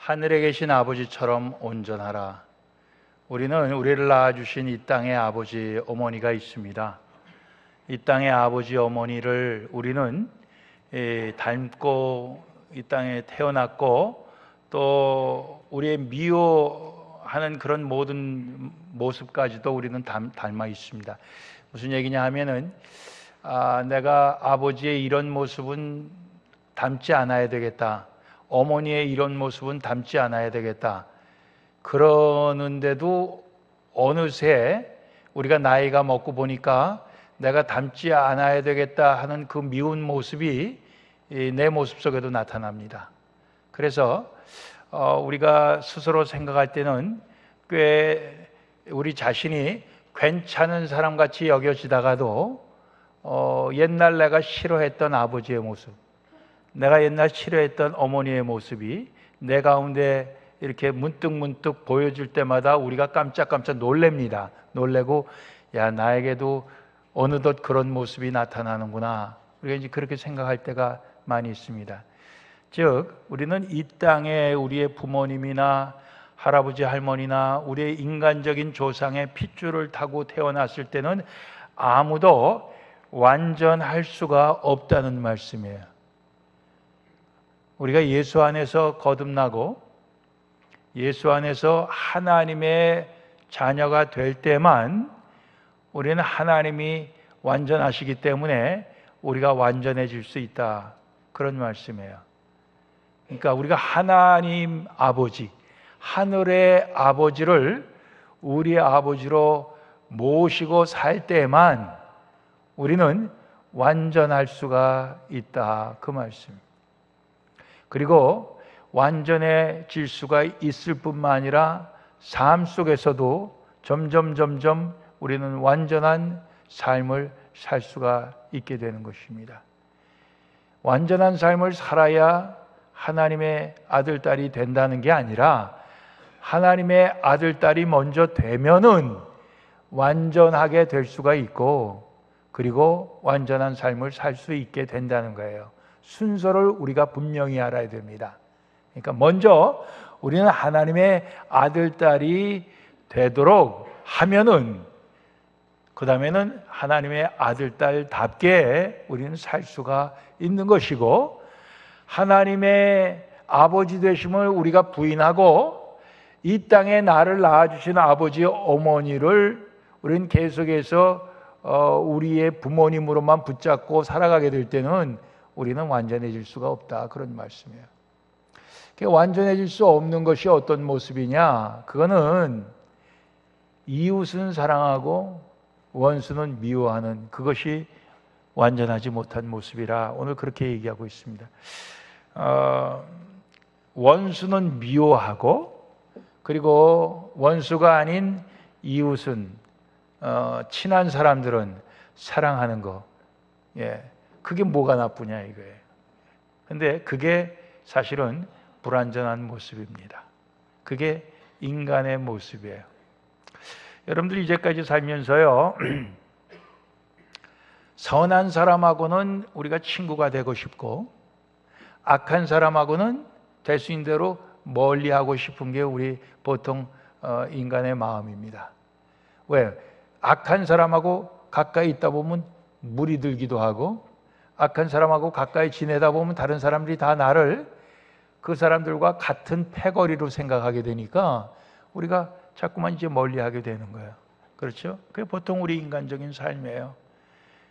하늘에 계신 아버지처럼 온전하라. 우리는 우리를 낳아주신 이 땅의 아버지 어머니가 있습니다. 이 땅의 아버지 어머니를 우리는 닮고 이 땅에 태어났고, 또 우리의 미워하는 그런 모든 모습까지도 우리는 닮아 있습니다. 무슨 얘기냐 하면은 내가 아버지의 이런 모습은 닮지 않아야 되겠다, 어머니의 이런 모습은 닮지 않아야 되겠다, 그러는데도 어느새 우리가 나이가 먹고 보니까 내가 닮지 않아야 되겠다 하는 그 미운 모습이 내 모습 속에도 나타납니다. 그래서 우리가 스스로 생각할 때는 꽤 우리 자신이 괜찮은 사람같이 여겨지다가도 옛날 내가 싫어했던 아버지의 모습, 내가 옛날 싫어했던 어머니의 모습이 내 가운데 이렇게 문득문득 보여줄 때마다 우리가 깜짝깜짝 놀랍니다. 놀래고, 야, 나에게도 어느덧 그런 모습이 나타나는구나, 우리가 이제 그렇게 생각할 때가 많이 있습니다. 즉, 우리는 이 땅에 우리의 부모님이나 할아버지 할머니나 우리의 인간적인 조상의 핏줄을 타고 태어났을 때는 아무도 완전할 수가 없다는 말씀이에요. 우리가 예수 안에서 거듭나고 예수 안에서 하나님의 자녀가 될 때만 우리는 하나님이 완전하시기 때문에 우리가 완전해질 수 있다, 그런 말씀이에요. 그러니까 우리가 하나님 아버지, 하늘의 아버지를 우리의 아버지로 모시고 살 때만 우리는 완전할 수가 있다, 그 말씀. 그리고 완전해질 수가 있을 뿐만 아니라 삶 속에서도 점점 우리는 완전한 삶을 살 수가 있게 되는 것입니다. 완전한 삶을 살아야 하나님의 아들, 딸이 된다는 게 아니라 하나님의 아들, 딸이 먼저 되면은 완전하게 될 수가 있고, 그리고 완전한 삶을 살 수 있게 된다는 거예요. 순서를 우리가 분명히 알아야 됩니다. 그러니까 먼저 우리는 하나님의 아들, 딸이 되도록 하면은 그 다음에는 하나님의 아들, 딸답게 우리는 살 수가 있는 것이고, 하나님의 아버지 되심을 우리가 부인하고 이 땅에 나를 낳아주신 아버지 어머니를 우리는 계속해서 우리의 부모님으로만 붙잡고 살아가게 될 때는 우리는 완전해질 수가 없다, 그런 말씀이에요. 완전해질 수 없는 것이 어떤 모습이냐, 그거는 이웃은 사랑하고 원수는 미워하는, 그것이 완전하지 못한 모습이라 오늘 그렇게 얘기하고 있습니다. 원수는 미워하고, 그리고 원수가 아닌 이웃은, 친한 사람들은 사랑하는 거, 그게 뭐가 나쁘냐 이거예요. 근데 그게 사실은 불완전한 모습입니다. 그게 인간의 모습이에요. 여러분들 이제까지 살면서요, 선한 사람하고는 우리가 친구가 되고 싶고 악한 사람하고는 될 수 있는 대로 멀리하고 싶은 게 우리 보통 인간의 마음입니다. 왜? 악한 사람하고 가까이 있다 보면 물이 들기도 하고, 악한 사람하고 가까이 지내다 보면 다른 사람들이 다 나를 그 사람들과 같은 패거리로 생각하게 되니까 우리가 자꾸만 이제 멀리하게 되는 거예요. 그렇죠? 그게 보통 우리 인간적인 삶이에요.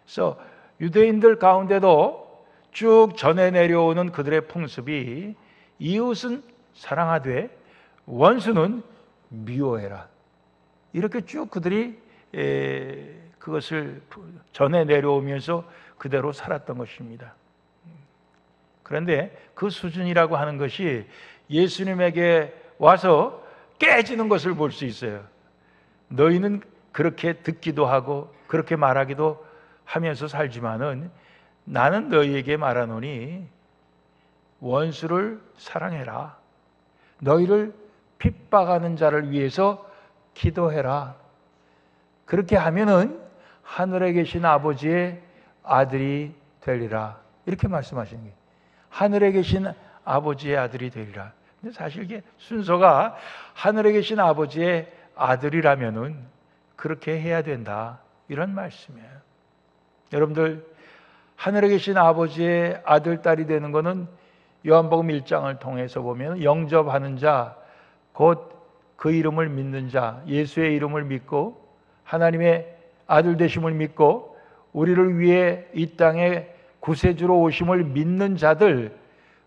그래서 유대인들 가운데도 쭉 전해 내려오는 그들의 풍습이 이웃은 사랑하되 원수는 미워해라, 이렇게 쭉 그들이 그것을 전해 내려오면서 그대로 살았던 것입니다. 그런데 그 수준이라고 하는 것이 예수님에게 와서 깨지는 것을 볼 수 있어요. 너희는 그렇게 듣기도 하고 그렇게 말하기도 하면서 살지만은 나는 너희에게 말하노니 원수를 사랑해라, 너희를 핍박하는 자를 위해서 기도해라. 그렇게 하면은 하늘에 계신 아버지의 아들이 되리라, 이렇게 말씀하시는 거예요. 하늘에 계신 아버지의 아들이 되리라. 근데 사실 이게 순서가 하늘에 계신 아버지의 아들이라면은 그렇게 해야 된다, 이런 말씀이에요. 여러분들, 하늘에 계신 아버지의 아들, 딸이 되는 것은 요한복음 1장을 통해서 보면 영접하는 자, 곧 그 이름을 믿는 자, 예수의 이름을 믿고 하나님의 아들 되심을 믿고 우리를 위해 이 땅에 구세주로 오심을 믿는 자들,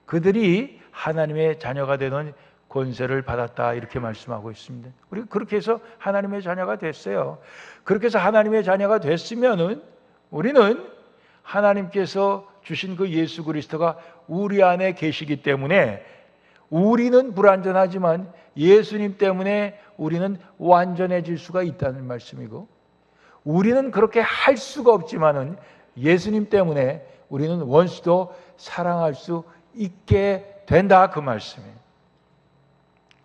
그들이 하나님의 자녀가 되는 권세를 받았다, 이렇게 말씀하고 있습니다. 우리 그렇게 해서 하나님의 자녀가 됐어요. 그렇게 해서 하나님의 자녀가 됐으면은 우리는 하나님께서 주신 그 예수 그리스도가 우리 안에 계시기 때문에 우리는 불완전하지만 예수님 때문에 우리는 완전해질 수가 있다는 말씀이고, 우리는 그렇게 할 수가 없지만은 예수님 때문에 우리는 원수도 사랑할 수 있게 된다, 그 말씀이에요.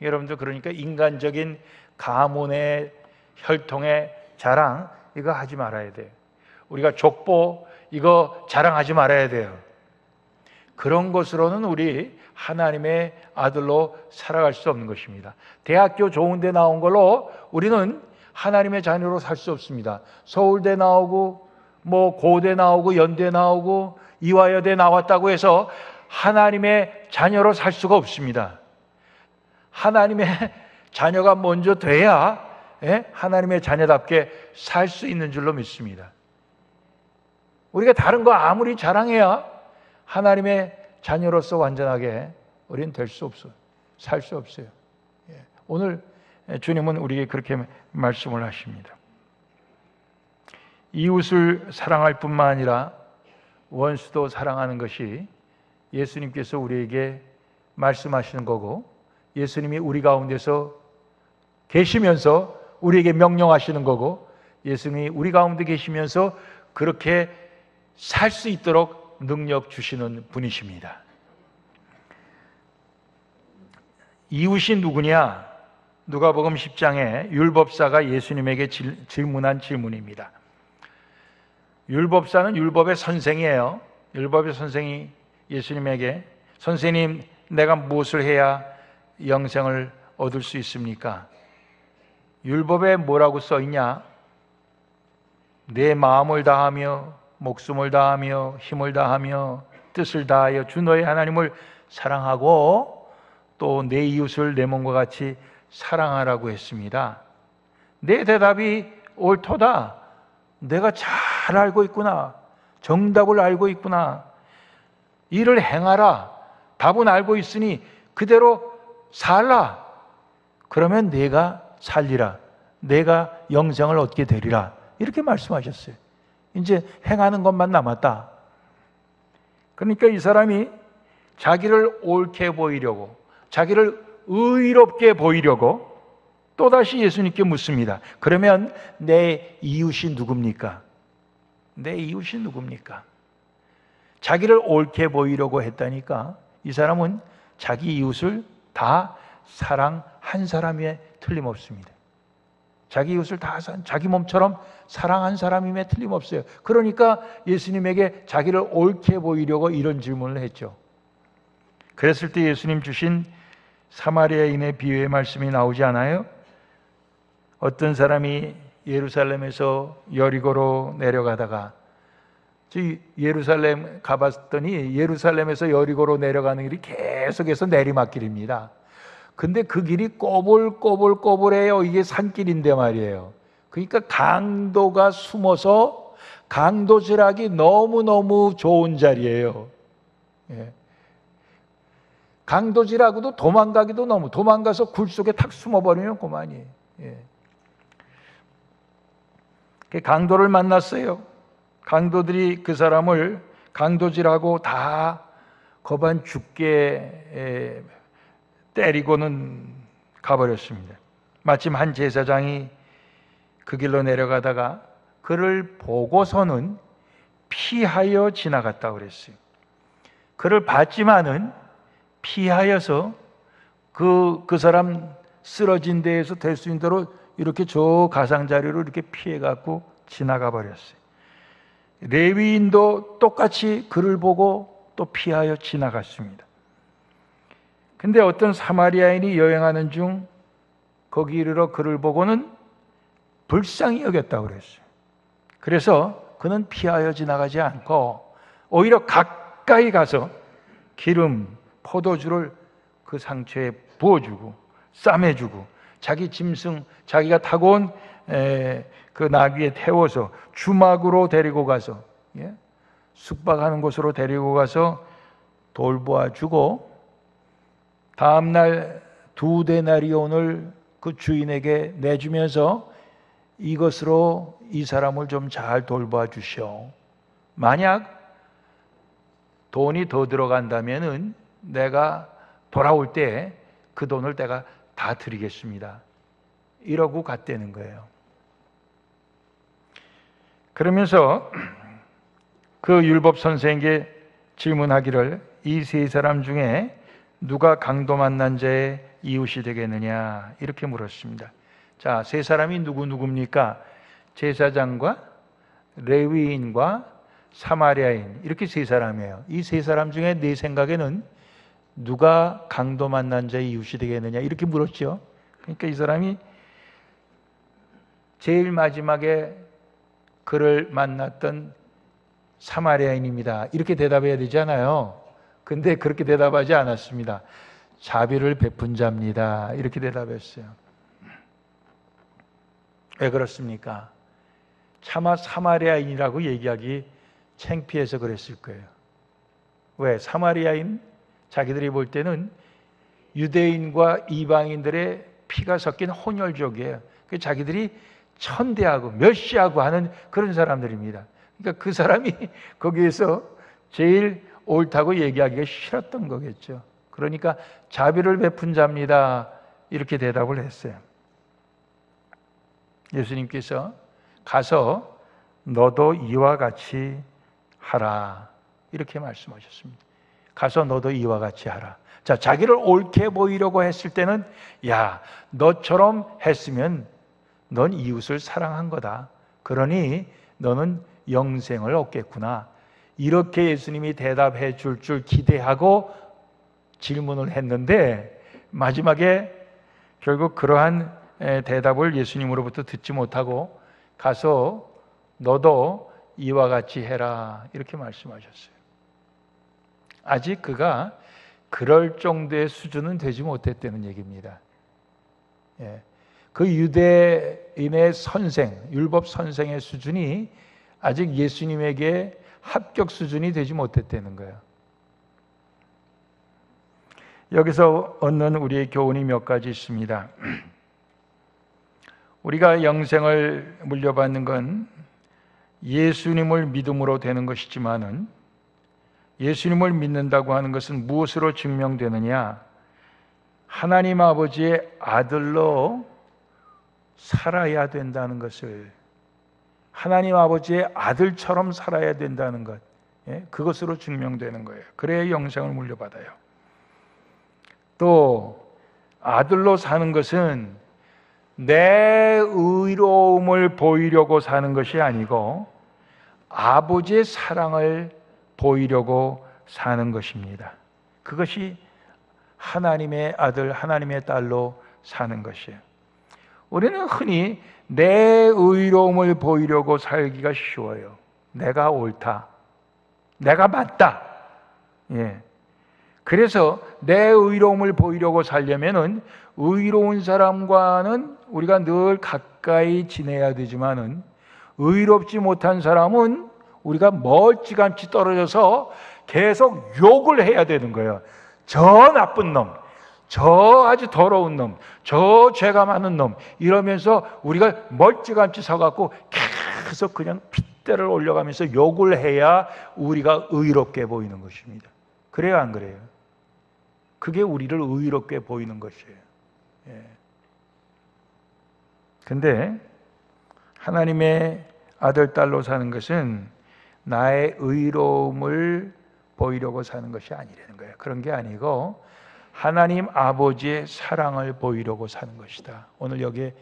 여러분들, 그러니까 인간적인 가문의 혈통의 자랑, 이거 하지 말아야 돼요. 우리가 족보 이거 자랑하지 말아야 돼요. 그런 것으로는 우리 하나님의 아들로 살아갈 수 없는 것입니다. 대학교 좋은 데 나온 걸로 우리는 하나님의 자녀로 살 수 없습니다. 서울대 나오고 고대 나오고 연대 나오고 이화여대 나왔다고 해서 하나님의 자녀로 살 수가 없습니다. 하나님의 자녀가 먼저 돼야 하나님의 자녀답게 살 수 있는 줄로 믿습니다. 우리가 다른 거 아무리 자랑해야 하나님의 자녀로서 완전하게 우리는 될 수 없어요. 살 수 없어요. 오늘 주님은 우리에게 그렇게 말씀을 하십니다. 이웃을 사랑할 뿐만 아니라 원수도 사랑하는 것이 예수님께서 우리에게 말씀하시는 거고, 예수님이 우리 가운데서 계시면서 우리에게 명령하시는 거고, 예수님이 우리 가운데 계시면서 그렇게 살 수 있도록 능력 주시는 분이십니다. 이웃이 누구냐? 누가복음 10장에 율법사가 예수님에게 질문한 질문입니다. 율법사는 율법의 선생이에요. 율법의 선생이 예수님에게, 선생님, 내가 무엇을 해야 영생을 얻을 수 있습니까? 율법에 뭐라고 써 있냐? 내 마음을 다하며 목숨을 다하며 힘을 다하며 뜻을 다하여 주 너의 하나님을 사랑하고 또 내 이웃을 내 몸과 같이 사랑하라고 했습니다. 내 대답이 옳도다. 내가 잘 알고 있구나. 정답을 알고 있구나. 이를 행하라. 답은 알고 있으니 그대로 살라. 그러면 내가 살리라. 내가 영생을 얻게 되리라. 이렇게 말씀하셨어요. 이제 행하는 것만 남았다. 그러니까 이 사람이 자기를 옳게 보이려고, 자기를 의롭게 보이려고 또다시 예수님께 묻습니다. 그러면 내 이웃이 누굽니까? 내 이웃이 누굽니까? 자기를 옳게 보이려고 했다니까 이 사람은 자기 이웃을 다 사랑한 사람에 틀림없습니다. 자기 이웃을 다 자기 몸처럼 사랑한 사람임에 틀림없어요. 그러니까 예수님에게 자기를 옳게 보이려고 이런 질문을 했죠. 그랬을 때 예수님 주신 사마리아인의 비유의 말씀이 나오지 않아요? 어떤 사람이 예루살렘에서 여리고로 내려가다가, 예루살렘 가봤더니 예루살렘에서 여리고로 내려가는 길이 계속해서 내리막길입니다. 근데 그 길이 꼬불꼬불꼬불해요. 이게 산길인데 말이에요. 그러니까 강도가 숨어서 강도질하기 너무너무 좋은 자리예요. 강도질하고도 도망가기도 너무, 도망가서 굴 속에 탁 숨어버리면 그만이. 강도를 만났어요. 강도들이 그 사람을 강도질하고 다 거반 죽게 때리고는 가버렸습니다. 마침 한 제사장이 그 길로 내려가다가 그를 보고서는 피하여 지나갔다고 그랬어요. 그를 봤지만은 피하여서 그 사람 쓰러진 데에서 될 수 있는 대로 이렇게 저 가상자리로 이렇게 피해갖고 지나가 버렸어요. 레위인도 똑같이 그를 보고 또 피하여 지나갔습니다. 근데 어떤 사마리아인이 여행하는 중 거기 이르러 그를 보고는 불쌍히 여겼다고 그랬어요. 그래서 그는 피하여 지나가지 않고 오히려 가까이 가서 기름, 포도주를 그 상처에 부어주고 싸매주고 자기 짐승, 자기가 타고 온 그 나귀에 태워서 주막으로 데리고 가서 숙박하는 곳으로 데리고 가서 돌보아주고 다음날 2데나리온을 그 주인에게 내주면서 이것으로 이 사람을 좀 잘 돌봐 주시오. 만약 돈이 더 들어간다면은 내가 돌아올 때 그 돈을 내가 다 드리겠습니다. 이러고 갔다는 거예요. 그러면서 그 율법 선생에게 질문하기를 이 세 사람 중에 누가 강도 만난 자의 이웃이 되겠느냐 이렇게 물었습니다. 자, 세 사람이 누굽니까? 제사장과 레위인과 사마리아인 이렇게 세 사람이에요. 이 세 사람 중에 내 생각에는 누가 강도 만난 자의 이웃이 되겠느냐 이렇게 물었죠. 그러니까 이 사람이 제일 마지막에 그를 만났던 사마리아인입니다. 이렇게 대답해야 되잖아요. 근데 그렇게 대답하지 않았습니다. 자비를 베푼 자입니다. 이렇게 대답했어요. 왜 그렇습니까? 차마 사마리아인이라고 얘기하기 창피해서 그랬을 거예요. 왜? 사마리아인 자기들이 볼 때는 유대인과 이방인들의 피가 섞인 혼혈족이에요. 자기들이 천대하고 멸시하고 하는 그런 사람들입니다. 그러니까 그 사람이 거기에서 제일 옳다고 얘기하기가 싫었던 거겠죠. 그러니까 자비를 베푼 자입니다. 이렇게 대답을 했어요. 예수님께서 가서 너도 이와 같이 하라. 이렇게 말씀하셨습니다. 가서 너도 이와 같이 하라. 자, 자기를 옳게 보이려고 했을 때는 야, 너처럼 했으면 넌 이웃을 사랑한 거다. 그러니 너는 영생을 얻겠구나. 이렇게 예수님이 대답해 줄 기대하고 질문을 했는데 마지막에 결국 그러한 대답을 예수님으로부터 듣지 못하고 가서 너도 이와 같이 해라 이렇게 말씀하셨어요. 아직 그가 그럴 정도의 수준은 되지 못했다는 얘기입니다. 그 유대인의 선생, 율법 선생의 수준이 아직 예수님에게 합격 수준이 되지 못했다는 거예요. 여기서 얻는 우리의 교훈이 몇 가지 있습니다. 우리가 영생을 물려받는 건 예수님을 믿음으로 되는 것이지만은 예수님을 믿는다고 하는 것은 무엇으로 증명되느냐? 하나님 아버지의 아들로 살아야 된다는 것을, 하나님 아버지의 아들처럼 살아야 된다는 것, 그것으로 증명되는 거예요. 그래야 영생을 물려받아요. 또 아들로 사는 것은 내 의로움을 보이려고 사는 것이 아니고 아버지의 사랑을 보이려고 사는 것입니다. 그것이 하나님의 아들, 하나님의 딸로 사는 것이에요. 우리는 흔히 내 의로움을 보이려고 살기가 쉬워요. 내가 옳다, 내가 맞다. 그래서 내 의로움을 보이려고 살려면은 의로운 사람과는 우리가 늘 가까이 지내야 되지만은 의롭지 못한 사람은 우리가 멀찌감치 떨어져서 계속 욕을 해야 되는 거예요. 저 나쁜 놈, 저 아주 더러운 놈, 저 죄가 많은 놈 이러면서 우리가 멀찌감치 서갖고 계속 그냥 핏대를 올려가면서 욕을 해야 우리가 의롭게 보이는 것입니다. 그래요, 안 그래요? 그게 우리를 의롭게 보이는 것이에요. 근데 하나님의 아들, 딸로 사는 것은 나의 의로움을 보이려고 사는 것이 아니라는 거예요. 그런 게 아니고 하나님 아버지의 사랑을 보이려고 사는 것이다. 오늘 여기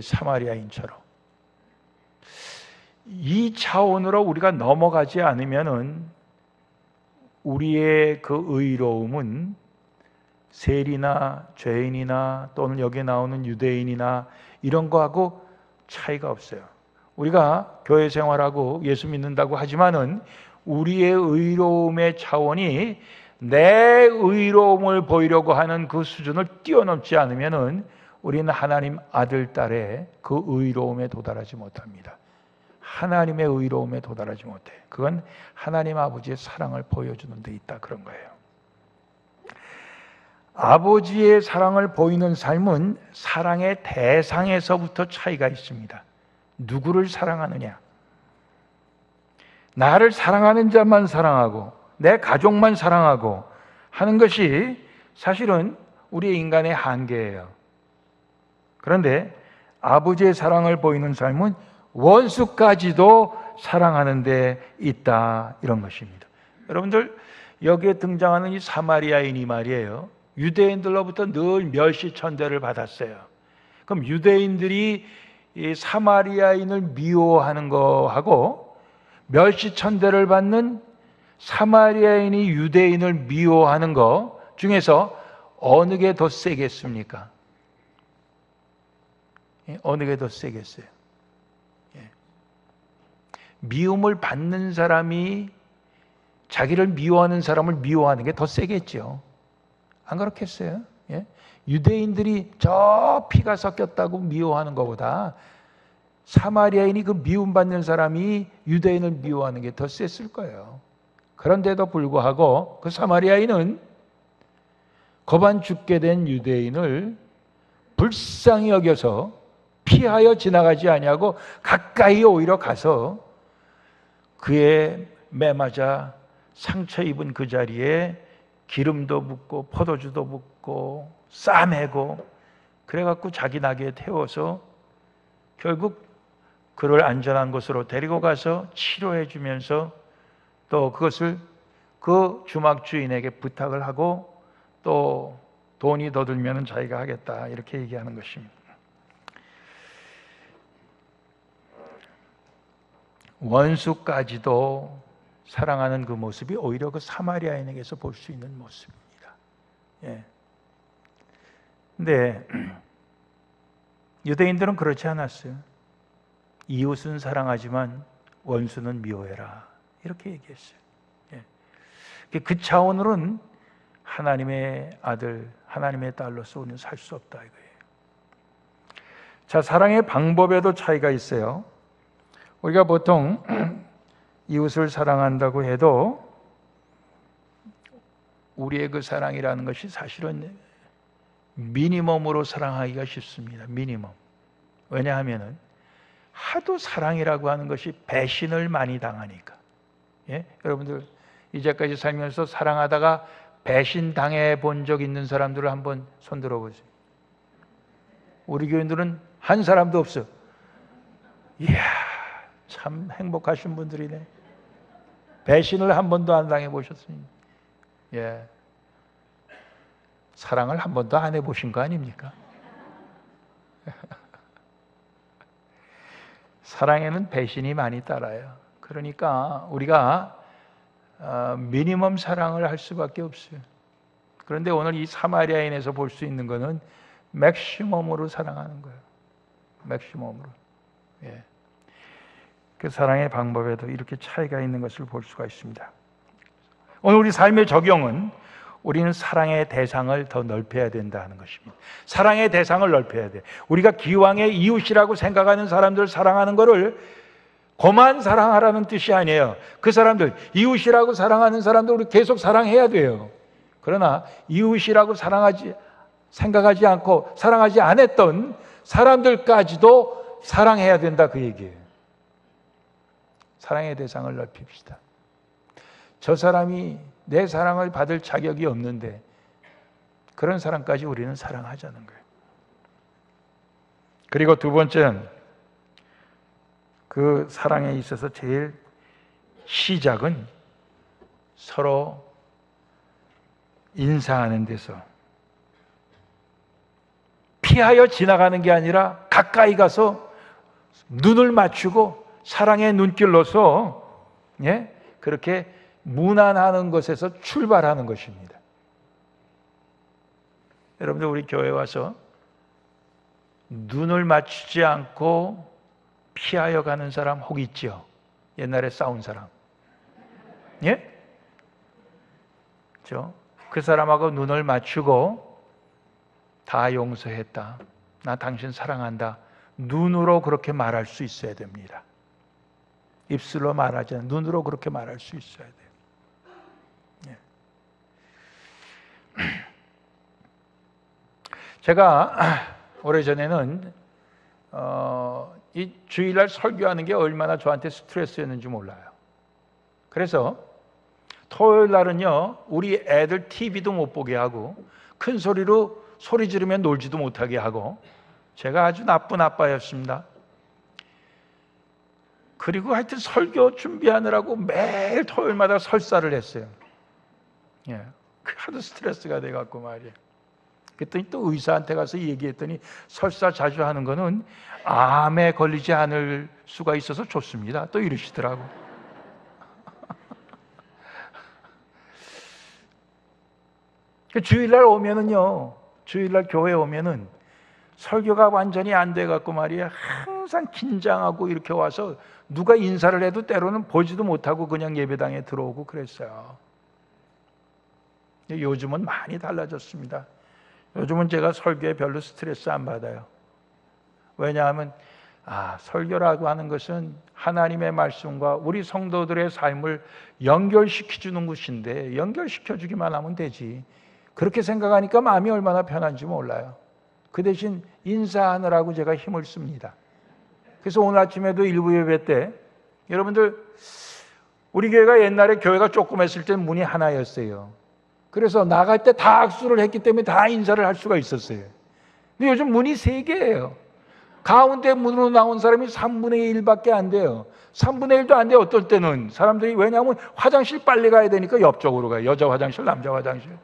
사마리아인처럼 이 차원으로 우리가 넘어가지 않으면은 우리의 그 의로움은 세리나 죄인이나 또는 여기에 나오는 유대인이나 이런 거하고 차이가 없어요. 우리가 교회 생활하고 예수 믿는다고 하지만은 우리의 의로움의 차원이 내 의로움을 보이려고 하는 그 수준을 뛰어넘지 않으면은 우리는 하나님 아들, 딸의 그 의로움에 도달하지 못합니다. 하나님의 의로움에 도달하지 못해. 그건 하나님 아버지의 사랑을 보여주는 데 있다, 그런 거예요. 아버지의 사랑을 보이는 삶은 사랑의 대상에서부터 차이가 있습니다. 누구를 사랑하느냐? 나를 사랑하는 자만 사랑하고 내 가족만 사랑하고 하는 것이 사실은 우리의 인간의 한계예요. 그런데 아버지의 사랑을 보이는 삶은 원수까지도 사랑하는 데 있다, 이런 것입니다. 여러분들, 여기에 등장하는 이 사마리아인이 말이에요, 유대인들로부터 늘 멸시천대를 받았어요. 그럼 유대인들이 이 사마리아인을 미워하는 거하고 멸시천대를 받는 사마리아인이 유대인을 미워하는 거 중에서 어느 게 더 세겠습니까? 어느 게 더 세겠어요? 미움을 받는 사람이 자기를 미워하는 사람을 미워하는 게 더 세겠죠. 안 그렇겠어요? 유대인들이 저 피가 섞였다고 미워하는 것보다 사마리아인이 그 미움받는 사람이 유대인을 미워하는 게 더 셌을 거예요. 그런데도 불구하고 그 사마리아인은 거반 죽게 된 유대인을 불쌍히 여겨서 피하여 지나가지 아니하고 가까이 오히려 가서 그의 매맞아 상처 입은 그 자리에 기름도 붓고 포도주도 붓고 싸매고 그래갖고 자기 나귀에 태워서 결국 그를 안전한 곳으로 데리고 가서 치료해 주면서 또 그것을 그 주막 주인에게 부탁을 하고 또 돈이 더 들면 자기가 하겠다, 이렇게 얘기하는 것입니다. 원수까지도 사랑하는 그 모습이 오히려 그 사마리아인에게서 볼 수 있는 모습입니다. 근데 유대인들은 그렇지 않았어요. 이웃은 사랑하지만 원수는 미워해라, 이렇게 얘기했어요. 그 차원으로는 하나님의 아들, 하나님의 딸로서 우리는 살 수 없다, 이거예요. 자, 사랑의 방법에도 차이가 있어요. 우리가 보통 이웃을 사랑한다고 해도 우리의 그 사랑이라는 것이 사실은 미니멈으로 사랑하기가 쉽습니다. 미니멈. 왜냐하면 하도 사랑이라고 하는 것이 배신을 많이 당하니까. 여러분들 이제까지 살면서 사랑하다가 배신 당해 본 적 있는 사람들을 한번 손 들어보세요. 우리 교인들은 한 사람도 없어. 이야, 참 행복하신 분들이네. 배신을 한 번도 안 당해 보셨습니다. 사랑을 한 번도 안 해보신 거 아닙니까? 사랑에는 배신이 많이 따라요. 그러니까 우리가 미니멈 사랑을 할 수밖에 없어요. 그런데 오늘 이 사마리아인에서 볼 수 있는 것은 맥시멈으로 사랑하는 거예요. 맥시멈으로. 그 사랑의 방법에도 이렇게 차이가 있는 것을 볼 수가 있습니다. 오늘 우리 삶의 적용은 우리는 사랑의 대상을 더 넓혀야 된다는 것입니다. 사랑의 대상을 넓혀야 돼. 우리가 기왕의 이웃이라고 생각하는 사람들을 사랑하는 것을 고만 사랑하라는 뜻이 아니에요. 그 사람들, 이웃이라고 사랑하는 사람들 우리 계속 사랑해야 돼요. 그러나 이웃이라고 생각하지 않고 사랑하지 않았던 사람들까지도 사랑해야 된다, 그 얘기예요. 사랑의 대상을 넓힙시다. 저 사람이 내 사랑을 받을 자격이 없는데 그런 사람까지 우리는 사랑하자는 거예요. 그리고 두 번째는 그 사랑에 있어서 제일 시작은 서로 인사하는 데서 피하여 지나가는 게 아니라 가까이 가서 눈을 맞추고 사랑의 눈길로서 그렇게 무난하는 것에서 출발하는 것입니다. 여러분들 우리 교회 와서 눈을 맞추지 않고 피하여 가는 사람 혹 있지요? 옛날에 싸운 사람. 예? 그 사람하고 눈을 맞추고 다 용서했다. 나 당신 사랑한다. 눈으로 그렇게 말할 수 있어야 됩니다. 입술로 말하지 않아 눈으로 그렇게 말할 수 있어야 돼요. 예. 제가 오래전에는 이 주일날 설교하는 게 얼마나 저한테 스트레스였는지 몰라요. 그래서 토요일 날은요, 우리 애들 TV도 못 보게 하고 큰 소리로 소리 지르면 놀지도 못하게 하고 제가 아주 나쁜 아빠였습니다. 그리고 하여튼 설교 준비하느라고 매일 토요일마다 설사를 했어요. 예, 하도 스트레스가 돼갖고 말이에요. 그랬더니 또 의사한테 가서 얘기했더니 설사 자주 하는 거는 암에 걸리지 않을 수가 있어서 좋습니다. 또 이러시더라고. 주일날 오면은요, 주일날 교회 오면은 설교가 완전히 안 돼갖고 말이야, 항상 긴장하고 이렇게 와서 누가 인사를 해도 때로는 보지도 못하고 그냥 예배당에 들어오고 그랬어요. 요즘은 많이 달라졌습니다. 요즘은 제가 설교에 별로 스트레스 안 받아요. 왜냐하면 설교라고 하는 것은 하나님의 말씀과 우리 성도들의 삶을 연결시켜주는 것인데 연결시켜주기만 하면 되지. 그렇게 생각하니까 마음이 얼마나 편한지 몰라요. 그 대신 인사하느라고 제가 힘을 씁니다. 그래서 오늘 아침에도 일부 예배 때 여러분들 우리 교회가 옛날에 교회가 조그맸을 때 문이 하나였어요. 그래서 나갈 때 다 악수를 했기 때문에 다 인사를 할 수가 있었어요. 근데 요즘 문이 3개예요. 가운데 문으로 나온 사람이 3분의 1밖에 안 돼요. 3분의 1도 안 돼요. 어떨 때는 사람들이, 왜냐하면 화장실 빨리 가야 되니까 옆쪽으로 가요. 여자 화장실, 남자 화장실.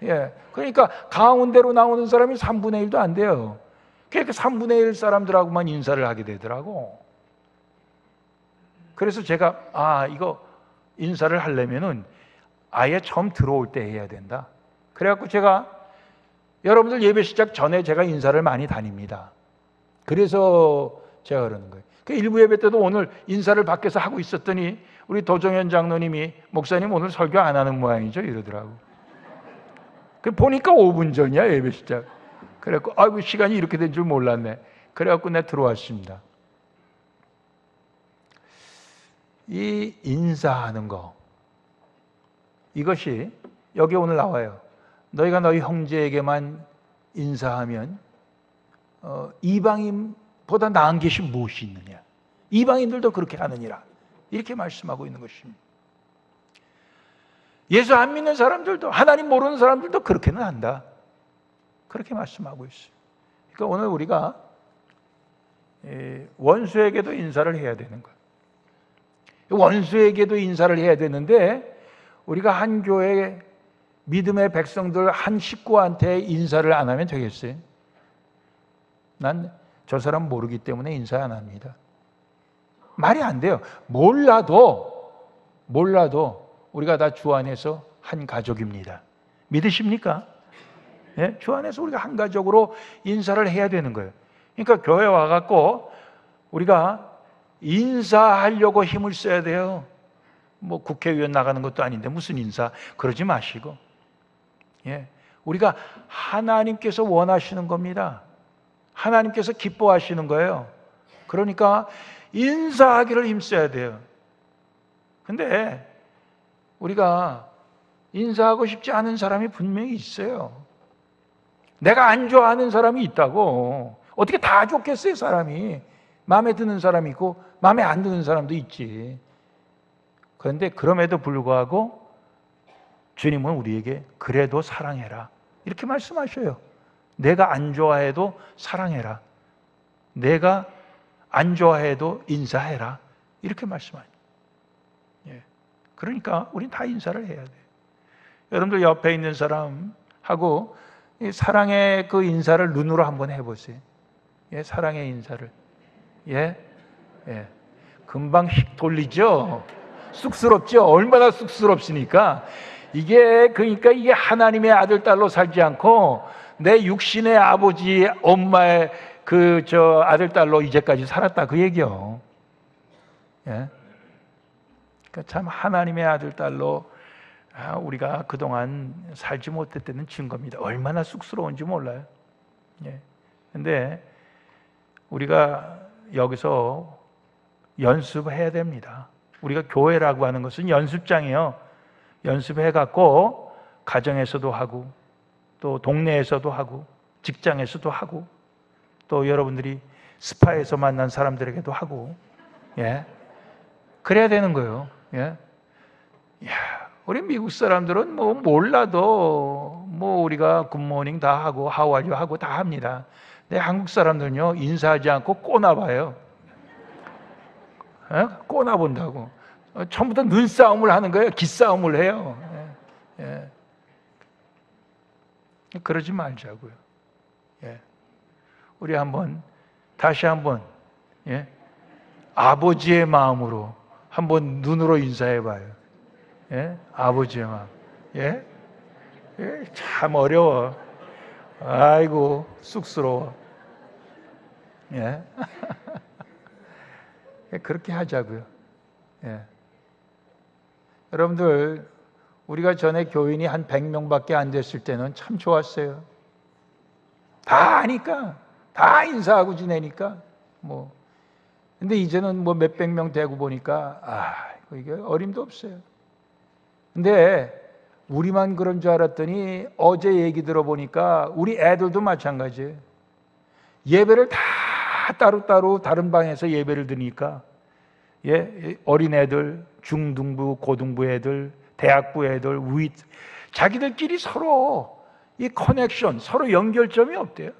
예, 그러니까 가운데로 나오는 사람이 3분의 1도 안 돼요. 그러니까 3분의 1 사람들하고만 인사를 하게 되더라고. 그래서 제가 이거 인사를 하려면은 아예 처음 들어올 때 해야 된다. 그래갖고 제가 여러분들 예배 시작 전에 제가 인사를 많이 다닙니다. 그래서 제가 그러는 거예요. 그 일부 예배 때도 오늘 인사를 밖에서 하고 있었더니 우리 도정현 장로님이 목사님 오늘 설교 안 하는 모양이죠 이러더라고. 그 보니까 5분 전이야 예배 시작. 그래갖고 아이고 시간이 이렇게 된 줄 몰랐네. 그래갖고 내가 들어왔습니다. 이 인사하는 거, 이것이 여기 오늘 나와요. 너희가 너희 형제에게만 인사하면 이방인보다 나은 것이 무엇이 있느냐. 이방인들도 그렇게 하느니라. 이렇게 말씀하고 있는 것입니다. 예수 안 믿는 사람들도, 하나님 모르는 사람들도 그렇게는 한다. 그렇게 말씀하고 있어요. 그러니까 오늘 우리가 원수에게도 인사를 해야 되는 거예요. 원수에게도 인사를 해야 되는데 우리가 한 교회 믿음의 백성들 한 식구한테 인사를 안 하면 되겠어요? 난 저 사람 모르기 때문에 인사 안 합니다. 말이 안 돼요. 몰라도 우리가 다 주 안에서 한 가족입니다. 믿으십니까? 예? 주 안에서 우리가 한 가족으로 인사를 해야 되는 거예요. 그러니까 교회 와갖고 우리가 인사하려고 힘을 써야 돼요. 뭐 국회의원 나가는 것도 아닌데 무슨 인사, 그러지 마시고, 예, 우리가 하나님께서 원하시는 겁니다. 하나님께서 기뻐하시는 거예요. 그러니까 인사하기를 힘써야 돼요. 근데 우리가 인사하고 싶지 않은 사람이 분명히 있어요. 내가 안 좋아하는 사람이 있다고. 어떻게 다 좋겠어요, 사람이. 마음에 드는 사람이 있고 마음에 안 드는 사람도 있지. 그런데 그럼에도 불구하고 주님은 우리에게 그래도 사랑해라 이렇게 말씀하셔요. 내가 안 좋아해도 사랑해라. 내가 안 좋아해도 인사해라. 이렇게 말씀하죠. 예. 그러니까 우린 다 인사를 해야 돼요. 여러분들 옆에 있는 사람하고 사랑의 그 인사를 눈으로 한번 해보세요. 예, 사랑의 인사를. 예? 예. 금방 휙 돌리죠? 쑥스럽죠? 얼마나 쑥스럽습니까? 그러니까 이게 하나님의 아들, 딸로 살지 않고 내 육신의 아버지, 엄마의 아들, 딸로 이제까지 살았다. 그 얘기요. 예? 그러니까 참 하나님의 아들, 딸로 우리가 그동안 살지 못했다는 증거입니다. 얼마나 쑥스러운지 몰라요. 예. 근데 우리가 여기서 연습해야 됩니다. 우리가 교회라고 하는 것은 연습장이에요. 연습해갖고 가정에서도 하고 또 동네에서도 하고 직장에서도 하고 또 여러분들이 스파에서 만난 사람들에게도 하고, 예, 그래야 되는 거예요. 예, 야, 우리 미국 사람들은 뭐 몰라도 뭐 우리가 굿모닝 다 하고 하와이유 하고 다 합니다. 근데 한국 사람들은요 인사하지 않고 꼬나봐요. 예? 꼬나본다고. 처음부터 눈싸움을 하는 거예요. 기싸움을 해요. 예. 예. 그러지 말자고요. 예. 우리 다시 한번, 예? 아버지의 마음으로 한번 눈으로 인사해봐요. 예? 아버지의 마음. 예? 예? 참 어려워. 아이고, 쑥스러워. 예? 그렇게 하자고요. 예. 여러분들, 우리가 전에 교인이 한 100명밖에 안 됐을 때는 참 좋았어요. 다 아니까, 다 인사하고 지내니까, 뭐. 근데 이제는 뭐 몇백 명 되고 보니까, 이게 어림도 없어요. 근데 우리만 그런 줄 알았더니 어제 얘기 들어보니까 우리 애들도 마찬가지예요. 예배를 다 따로따로 다른 방에서 예배를 드니까, 예, 어린애들, 중등부, 고등부 애들, 대학부 애들, 자기들끼리 서로 이 커넥션, 서로 연결점이 없대요.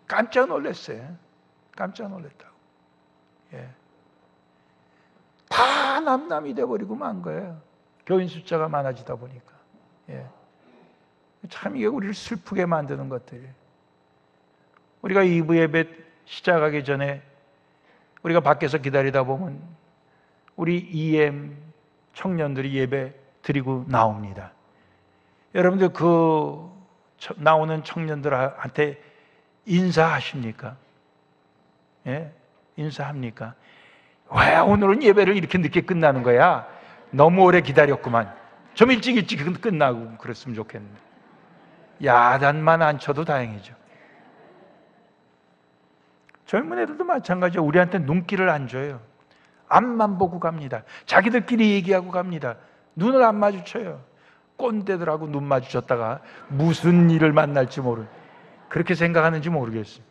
깜짝 놀랐어요. 깜짝 놀랐다고. 예. 다 남남이 돼버리고 만 거예요. 교인 숫자가 많아지다 보니까. 예. 참 이게 우리를 슬프게 만드는 것들이에요. 우리가 2부 예배 시작하기 전에 우리가 밖에서 기다리다 보면 우리 EM 청년들이 예배 드리고 나옵니다. 여러분들 나오는 청년들한테 인사하십니까? 예? 인사합니까? 왜 오늘은 예배를 이렇게 늦게 끝나는 거야? 너무 오래 기다렸구만. 좀 일찍 끝나고 그랬으면 좋겠는데. 야단만 안 쳐도 다행이죠. 젊은 애들도 마찬가지예요. 우리한테 눈길을 안 줘요. 앞만 보고 갑니다. 자기들끼리 얘기하고 갑니다. 눈을 안 마주쳐요. 꼰대들하고 눈 마주쳤다가 무슨 일을 만날지 그렇게 생각하는지 모르겠어요.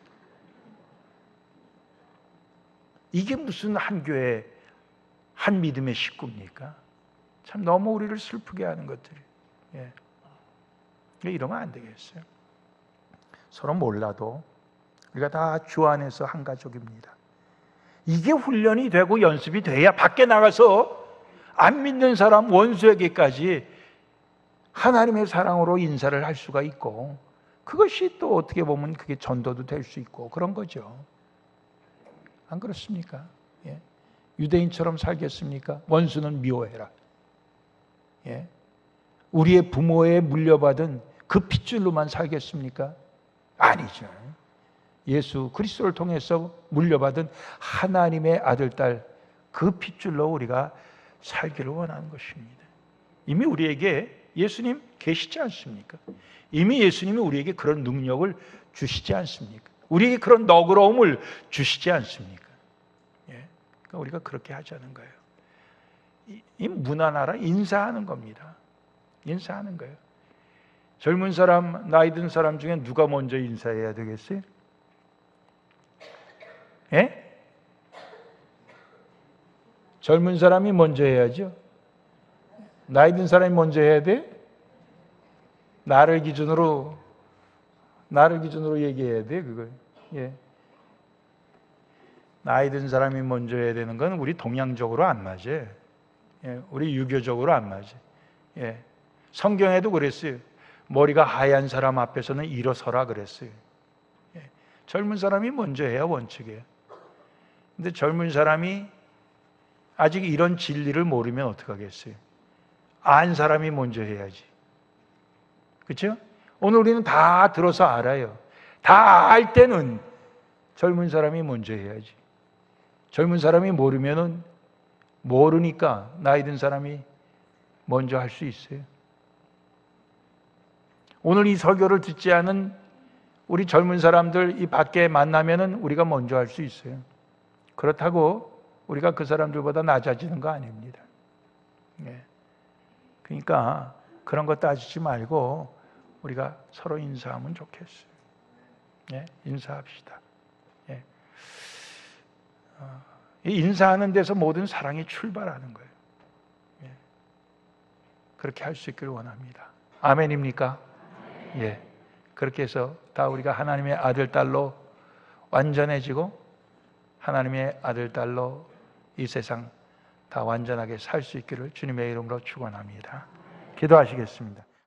이게 무슨 한 교회, 한 믿음의 식구입니까? 참 너무 우리를 슬프게 하는 것들이. 예. 이러면 안 되겠어요. 서로 몰라도 우리가 다 주 안에서 한 가족입니다. 이게 훈련이 되고 연습이 돼야 밖에 나가서 안 믿는 사람 원수에게까지 하나님의 사랑으로 인사를 할 수가 있고, 그것이 또 어떻게 보면 그게 전도도 될 수 있고 그런 거죠. 안 그렇습니까? 예. 유대인처럼 살겠습니까? 원수는 미워해라. 예. 우리의 부모에 물려받은 그 핏줄로만 살겠습니까? 아니죠. 예수 그리스도를 통해서 물려받은 하나님의 아들, 딸, 그 핏줄로 우리가 살기를 원하는 것입니다. 이미 우리에게 예수님 계시지 않습니까? 이미 예수님이 우리에게 그런 능력을 주시지 않습니까? 우리에게 그런 너그러움을 주시지 않습니까? 예. 그러니까 우리가 그렇게 하자는 거예요. 이 문화나라 인사하는 겁니다. 인사하는 거예요. 젊은 사람, 나이 든 사람 중에 누가 먼저 인사해야 되겠어요? 예? 젊은 사람이 먼저 해야죠. 나이 든 사람이 먼저 해야 돼? 나를 기준으로 얘기해야 돼, 그걸. 예. 나이 든 사람이 먼저 해야 되는 건 우리 동양적으로 안 맞아요. 예. 우리 유교적으로 안 맞아요. 예. 성경에도 그랬어요. 머리가 하얀 사람 앞에서는 일어서라 그랬어요. 예. 젊은 사람이 먼저 해야 원칙이에요. 근데 젊은 사람이 아직 이런 진리를 모르면 어떡하겠어요? 안 사람이 먼저 해야지. 그렇죠? 오늘 우리는 다 들어서 알아요. 다 알 때는 젊은 사람이 먼저 해야지. 젊은 사람이 모르면은 모르니까 나이 든 사람이 먼저 할 수 있어요. 오늘 이 설교를 듣지 않은 우리 젊은 사람들 이 밖에 만나면은 우리가 먼저 할 수 있어요. 그렇다고 우리가 그 사람들보다 낮아지는 거 아닙니다. 그러니까 그런 거 따지지 말고 우리가 서로 인사하면 좋겠어요. 인사합시다. 이 인사하는 데서 모든 사랑이 출발하는 거예요. 그렇게 할 수 있기를 원합니다. 아멘입니까? 그렇게 해서 다 우리가 하나님의 아들, 딸로 완전해지고 하나님의 아들, 딸로 이 세상 다 완전하게 살 수 있기를 주님의 이름으로 축원합니다. 기도하시겠습니다.